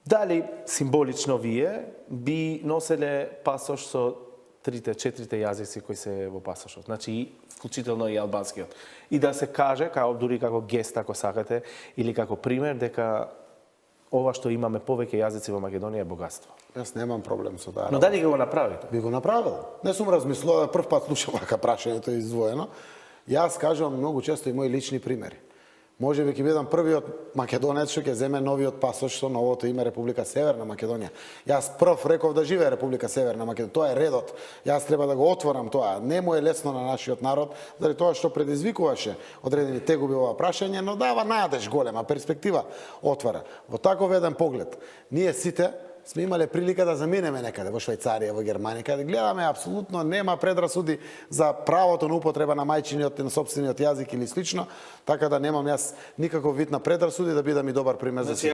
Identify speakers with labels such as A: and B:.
A: Дали символично вие би носеле пасош со четирите јазици кои се во пасошот, значи вклучително и албанскиот. И да се каже, дури како гест, ако сакате, или како пример, дека ова што имаме повеќе јазици во Македонија е богатство.
B: Јас немам проблем со таа.
A: Но дали ќе го направите?
B: Би го направил. Не сум размислувал, прв пат слушам вака прашањето е издвоено. Јас кажувам многу често и мои лични примери. Може би ќе бидам првиот македонец што ќе земе новиот пасош со новото име Република Северна Македонија. Јас прв реков да живее Република Северна Македонија. Тоа е редот. Јас треба да го отворам тоа. Не му е лесно на нашиот народ, заради тоа што предизвикуваше одредени тегуби ова прашање, но дава надеж голема, перспектива отвара. Во таков еден поглед, ние сите сме имале прилика да заминеме некаде во Швајцарија, во Германија, каде гледаме апсолутно нема предрасуди за правото на употреба на мајчиниот и на сопствениот јазик или слично, така да немам јас никаков вид на предрасуди да бидам и добар пример за сите.